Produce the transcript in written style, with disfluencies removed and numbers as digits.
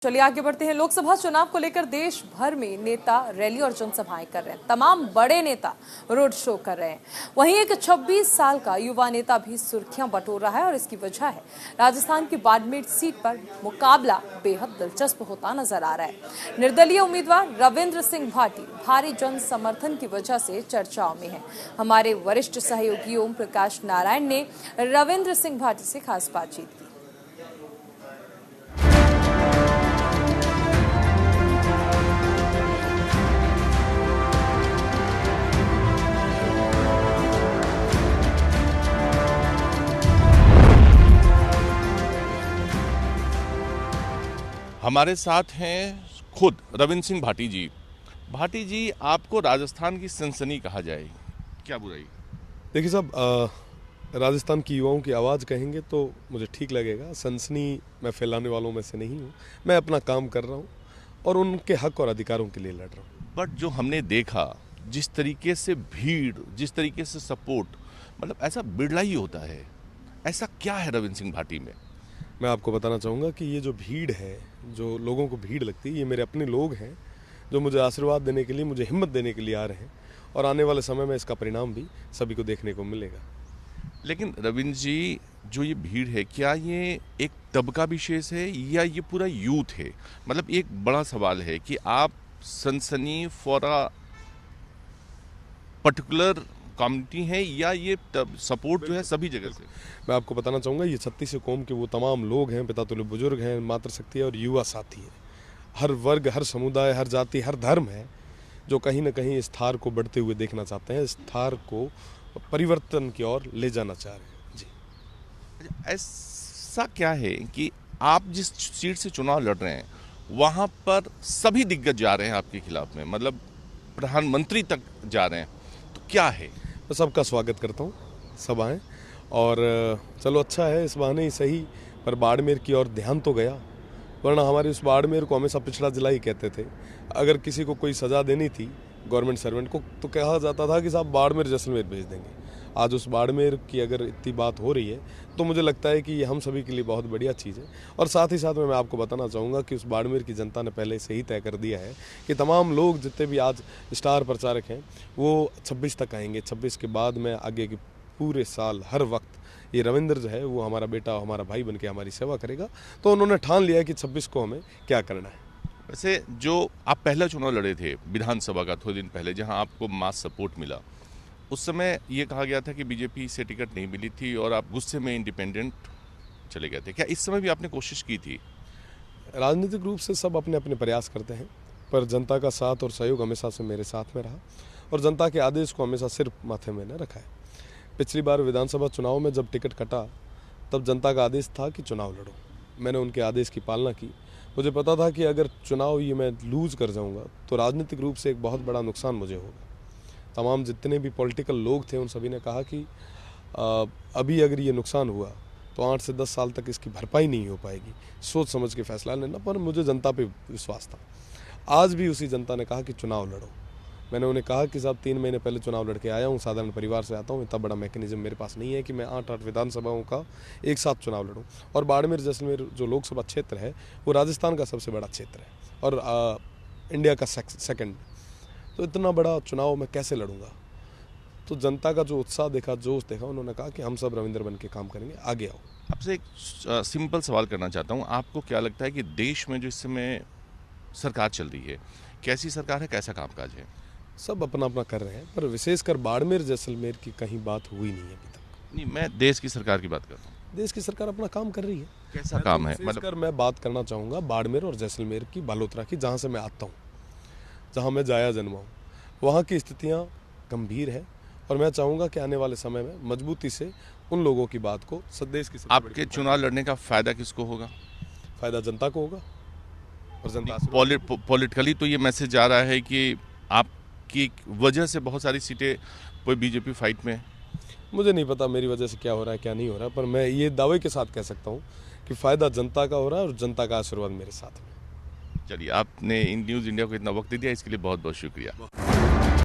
चलिए आगे बढ़ते हैं। लोकसभा चुनाव को लेकर देश भर में नेता रैली और जनसभाएं कर रहे हैं। तमाम बड़े नेता रोड शो कर रहे हैं। वहीं एक 26 साल का युवा नेता भी सुर्खियां बटोर रहा है और इसकी वजह है राजस्थान की बाड़मेर सीट पर मुकाबला बेहद दिलचस्प होता नजर आ रहा है। निर्दलीय उम्मीदवार रविंद्र सिंह भाटी भारी जन समर्थन की वजह से चर्चाओं में है। हमारे वरिष्ठ सहयोगी ओम प्रकाश नारायण ने रविंद्र सिंह भाटी से खास बातचीत की। हमारे साथ हैं खुद रविंद्र सिंह भाटी जी। भाटी जी, आपको राजस्थान की सनसनी कहा जाए, क्या बुराई? देखिए साहब, राजस्थान की युवाओं की आवाज़ कहेंगे तो मुझे ठीक लगेगा। सनसनी मैं फैलाने वालों में से नहीं हूँ। मैं अपना काम कर रहा हूँ और उनके हक और अधिकारों के लिए लड़ रहा हूँ। बट जो हमने देखा, जिस तरीके से भीड़, जिस तरीके से सपोर्ट, मतलब ऐसा बिरला ही होता है। ऐसा क्या है रविंद्र सिंह भाटी में? मैं आपको बताना चाहूँगा कि ये जो भीड़ है, जो लोगों को भीड़ लगती है, ये मेरे अपने लोग हैं जो मुझे आशीर्वाद देने के लिए, मुझे हिम्मत देने के लिए आ रहे हैं और आने वाले समय में इसका परिणाम भी सभी को देखने को मिलेगा। लेकिन रविंद्र जी, जो ये भीड़ है, क्या ये एक तबका विशेष है या ये पूरा यूथ है? मतलब एक बड़ा सवाल है कि आप सनसनी फॉर अ पर्टिकुलर कम्युनिटी है या ये सपोर्ट जो है सभी जगह से? मैं आपको बताना चाहूँगा, ये 36 कौम के वो तमाम लोग हैं, पिता तुल्य बुजुर्ग हैं, मातृशक्ति है और युवा साथी है। हर वर्ग, हर समुदाय, हर जाति, हर धर्म है जो कहीं ना कहीं इस थार को बढ़ते हुए देखना चाहते हैं, इस थार को परिवर्तन की ओर ले जाना चाह रहे हैं। जी, ऐसा क्या है कि आप जिस सीट से चुनाव लड़ रहे हैं वहाँ पर सभी दिग्गज जा रहे हैं आपके खिलाफ में, मतलब प्रधानमंत्री तक जा रहे हैं, तो क्या है? मैं सबका स्वागत करता हूँ, सब आएँ और चलो अच्छा है, इस बहाने ही सही, पर बाड़मेर की ओर ध्यान तो गया। वरना हमारे उस बाड़मेर को हमेशा पिछड़ा जिला ही कहते थे। अगर किसी को कोई सज़ा देनी थी गवर्नमेंट सर्वेंट को तो कहा जाता था कि साहब बाड़मेर जैसलमेर भेज देंगे। आज उस बाड़मेर की अगर इतनी बात हो रही है तो मुझे लगता है कि ये हम सभी के लिए बहुत बढ़िया चीज़ है। और साथ ही साथ में मैं आपको बताना चाहूँगा कि उस बाड़मेर की जनता ने पहले से ही तय कर दिया है कि तमाम लोग जितने भी आज स्टार प्रचारक हैं वो 26 तक आएंगे। 26 के बाद में आगे के पूरे साल हर वक्त ये रविंद्र जो है वो हमारा बेटा, हमारा भाई बनके हमारी सेवा करेगा। तो उन्होंने ठान लिया कि 26 को हमें क्या करना है। वैसे जो आप पहला चुनाव लड़े थे विधानसभा का, थोड़े दिन पहले, जहां आपको मास सपोर्ट मिला, उस समय ये कहा गया था कि बीजेपी से टिकट नहीं मिली थी और आप गुस्से में इंडिपेंडेंट चले गए थे। क्या इस समय भी आपने कोशिश की थी? राजनीतिक रूप से सब अपने अपने प्रयास करते हैं, पर जनता का साथ और सहयोग हमेशा से मेरे साथ में रहा और जनता के आदेश को हमेशा सिर्फ माथे में न रखा है। पिछली बार विधानसभा चुनाव में जब टिकट कटा तब जनता का आदेश था कि चुनाव लड़ो। मैंने उनके आदेश की पालना की। मुझे पता था कि अगर चुनाव ये मैं लूज़ कर जाऊंगा तो राजनीतिक रूप से एक बहुत बड़ा नुकसान मुझे होगा। तमाम जितने भी पॉलिटिकल लोग थे उन सभी ने कहा कि अभी अगर ये नुकसान हुआ तो 8 से 10 साल तक इसकी भरपाई नहीं हो पाएगी, सोच समझ के फैसला लेना। पर मुझे जनता पे विश्वास था। आज भी उसी जनता ने कहा कि चुनाव लड़ो। मैंने उन्हें कहा कि साहब 3 महीने पहले चुनाव लड़के आया हूँ, साधारण परिवार से आता हूँ, इतना बड़ा मैकेनिज्म मेरे पास नहीं है कि मैं 8 विधानसभाओं का एक साथ चुनाव लड़ूँ। और बाड़मेर जैसलमेर जो लोकसभा क्षेत्र है वो राजस्थान का सबसे बड़ा क्षेत्र है और इंडिया का सेकंड। तो इतना बड़ा चुनाव मैं कैसे लड़ूंगा? तो जनता का जो उत्साह देखा, जोश देखा, उन्होंने कहा कि हम सब रविंद्र बन के काम करेंगे, आगे आओ। आपसे एक सिंपल सवाल करना चाहता हूँ। आपको क्या लगता है कि देश में जो इस समय सरकार चल रही है, कैसी सरकार है, कैसा कामकाज है? सब अपना अपना कर रहे हैं, पर विशेषकर बाड़मेर जैसलमेर की कहीं बात हुई नहीं है अभी तक। नहीं, मैं देश की सरकार की बात कर रहा हूँ। देश की सरकार अपना काम कर रही है। कैसा काम है? मतलब मैं बात करना चाहूँगा बाड़मेर और जैसलमेर की, बालोतरा की, जहाँ से मैं आता हूँ, जहाँ मैं जाया जन्मा हूँ। वहाँ की स्थितियाँ गंभीर है और मैं चाहूँगा कि आने वाले समय में मजबूती से उन लोगों की बात को सदेश की। आपके चुनाव लड़ने का फायदा किसको होगा? फायदा जनता को होगा और जनता पॉलिटिकली तो ये मैसेज जा रहा है कि आपकी वजह से बहुत सारी सीटें कोई बीजेपी फाइट में है। मुझे नहीं पता मेरी वजह से क्या हो रहा है, क्या नहीं हो रहा है, पर मैं ये दावे के साथ कह सकता हूँ कि फ़ायदा जनता का हो रहा है और जनता का आशीर्वाद मेरे साथ में। चलिए, आपने इन न्यूज़ इंडिया को इतना वक्त दिया, इसके लिए बहुत बहुत शुक्रिया।